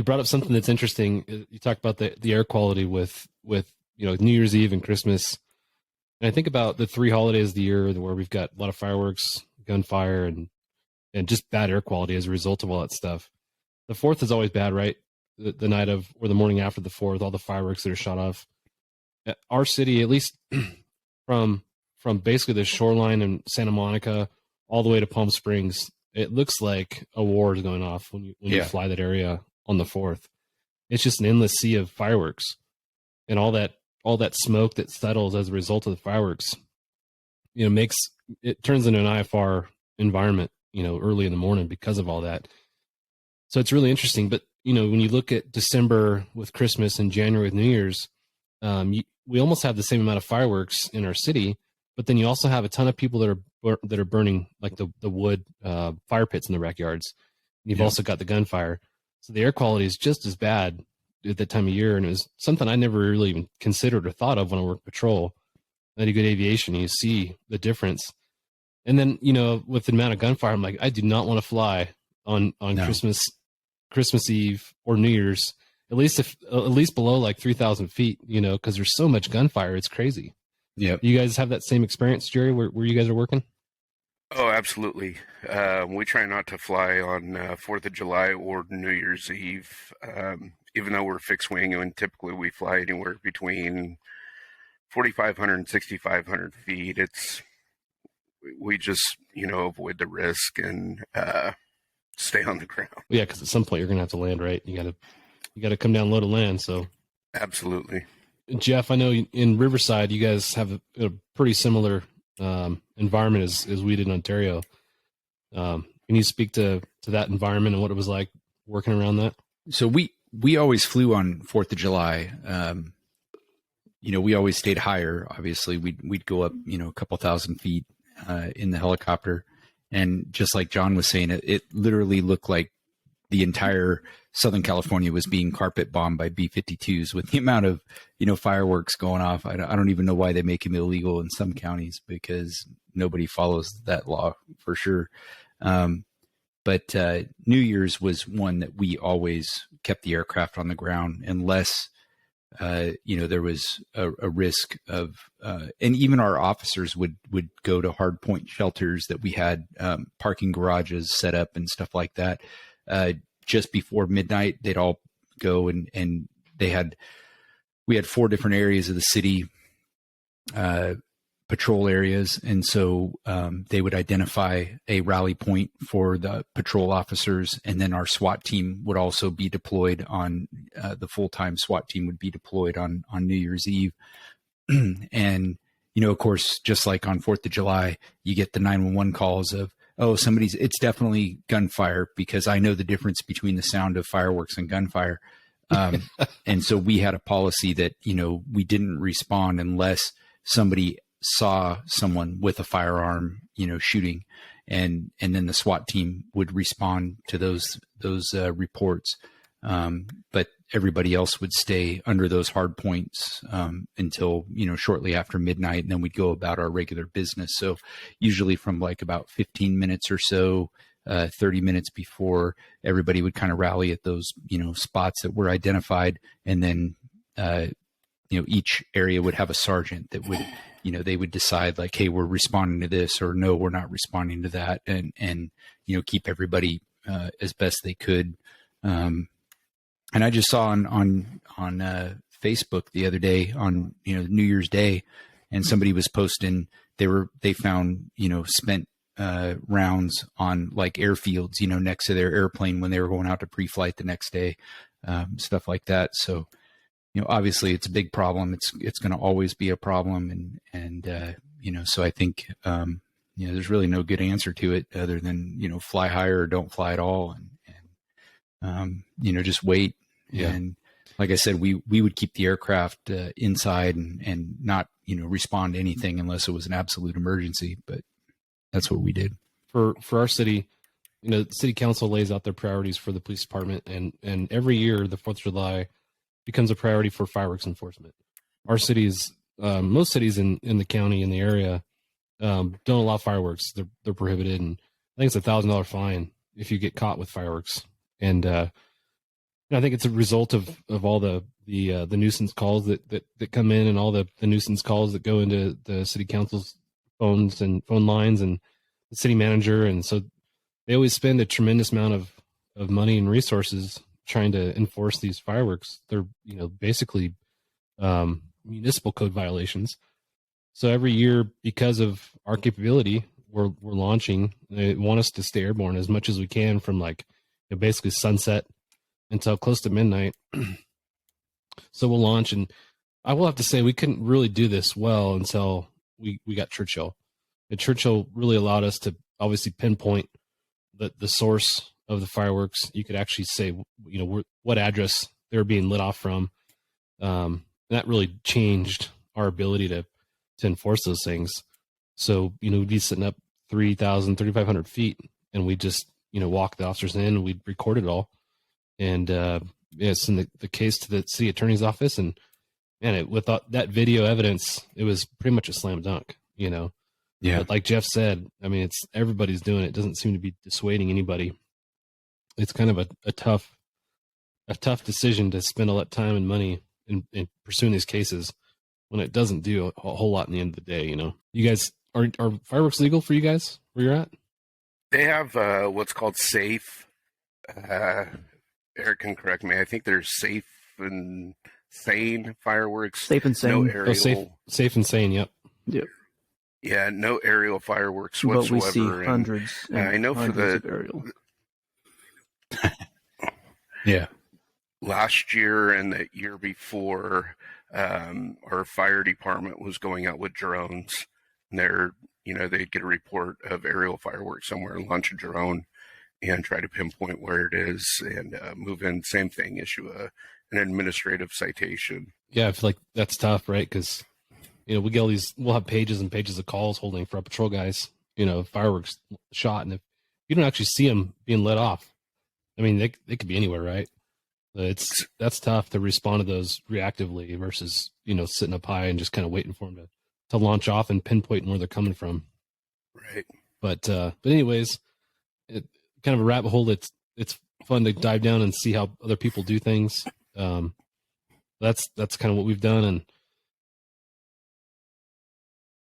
brought up something that's interesting. You talked about the air quality with New Year's Eve and Christmas. And I think about the 3 holidays of the year where we've got a lot of fireworks, gunfire, and just bad air quality as a result of all that stuff. The 4th is always bad, right? The night of or the morning after the 4th, all the fireworks that are shot off. Our city, at least from basically the shoreline in Santa Monica all the way to Palm Springs, it looks like a war is going off when you fly that area on the 4th. It's just an endless sea of fireworks, and all that smoke that settles as a result of the fireworks, makes it turns into an IFR environment, early in the morning because of all that. So it's really interesting. But when you look at December with Christmas and January with New Year's, we almost have the same amount of fireworks in our city, but then you also have a ton of people that are burning like the wood fire pits in the backyards. And you've also got the gunfire. So the air quality is just as bad at that time of year. And it was something I never really even considered or thought of when I worked patrol. I did good aviation. You see the difference. And then, with the amount of gunfire, I'm like, I do not want to fly on Christmas Eve or New Year's, at least below like 3,000 feet, because there's so much gunfire. It's crazy. Yeah. You guys have that same experience, Jerry, where you guys are working? Oh, absolutely. We try not to fly on 4th of July or New Year's Eve. Even though we're fixed wing, and typically we fly anywhere between 4,500 and 6,500 feet. We just, avoid the risk and stay on the ground. Yeah, because at some point you're going to have to land, right? You got to come down low to land. So absolutely. Jeff, I know in Riverside, you guys have a pretty similar environment as we did in Ontario. Can you speak to that environment and what it was like working around that? So we always flew on 4th of July. We always stayed higher. Obviously, we'd go up, a couple thousand feet in the helicopter. And just like John was saying, it literally looked like the entire Southern California was being carpet bombed by B-52s with the amount of, fireworks going off. I don't even know why they make them illegal in some counties, because nobody follows that law for sure. But New Year's was one that we always kept the aircraft on the ground unless, there was a risk of, and even our officers would go to hard point shelters that we had, parking garages set up and stuff like that. Just before midnight, they'd all go and we had 4 different areas of the city, patrol areas. And so they would identify a rally point for the patrol officers. And then our SWAT team would also be deployed on, the full-time SWAT team would be deployed on New Year's Eve. And, of course, just like on 4th of July, you get the 911 calls of, oh, it's definitely gunfire, because I know the difference between the sound of fireworks and gunfire. And so we had a policy that, we didn't respond unless somebody saw someone with a firearm, shooting, and then the SWAT team would respond to those reports. But everybody else would stay under those hard points until, shortly after midnight, and then we'd go about our regular business. So usually from like about 15 minutes or so, 30 minutes before, everybody would kind of rally at those, spots that were identified. And then, each area would have a sergeant that would, they would decide like, hey, we're responding to this, or no, we're not responding to that. And keep everybody as best they could. And I just saw on Facebook the other day on, New Year's Day, and somebody was posting, they found, spent rounds on like airfields, next to their airplane when they were going out to pre-flight the next day, stuff like that. So, obviously it's a big problem. It's going to always be a problem. And so I think, there's really no good answer to it other than, fly higher or don't fly at all. And, just wait. Yeah. And like I said, we would keep the aircraft inside and not, respond to anything unless it was an absolute emergency. But that's what we did. For our city, the city council lays out their priorities for the police department, and every year the 4th of July becomes a priority for fireworks enforcement. Our cities, most cities in the county, in the area, don't allow fireworks. They're prohibited, and I think it's $1,000 fine if you get caught with fireworks. And And I think it's a result of all the nuisance calls that come in, and all the nuisance calls that go into the city council's phones and phone lines and the city manager. And so they always spend a tremendous amount of money and resources trying to enforce these fireworks. They're, basically municipal code violations. So every year, because of our capability, we're launching. They want us to stay airborne as much as we can from basically sunset until close to midnight. So we'll launch, and I will have to say we couldn't really do this well until we got Churchill. And Churchill really allowed us to obviously pinpoint the source of the fireworks. You could actually say, what address they were being lit off from. And that really changed our ability to enforce those things. So, we'd be sitting up 3,500 feet, and we just, walk the officers in, and we'd record it all. And it's in the case to the city attorney's office. And man, with that video evidence, it was pretty much a slam dunk, Yeah. But like Jeff said, I mean, everybody's doing it. It doesn't seem to be dissuading anybody. It's kind of a tough decision to spend all that time and money in pursuing these cases when it doesn't do a whole lot in the end of the day. You guys, are fireworks legal for you guys where you're at? They have what's called safe. Eric can correct me. I think there's safe and sane fireworks. Safe and sane. No aerial. Safe and sane. Yep. Yep. Yeah, no aerial fireworks But whatsoever. we see hundreds. I know for the of aerial. Yeah. Last year and the year before, our fire department was going out with drones. And they'd get a report of aerial fireworks somewhere, launch a drone, and try to pinpoint where it is and move in. Same thing, issue an administrative citation. Yeah, I feel like that's tough, right? Because we get we'll have pages and pages of calls holding for our patrol guys, fireworks shot, and if you don't actually see them being let off, I mean, they could be anywhere, right? That's tough to respond to those reactively versus sitting up high and just kind of waiting for them to launch off and pinpointing where they're coming from. Right. But anyways, kind of a rabbit hole. It's fun to dive down and see how other people do things. That's kind of what we've done, and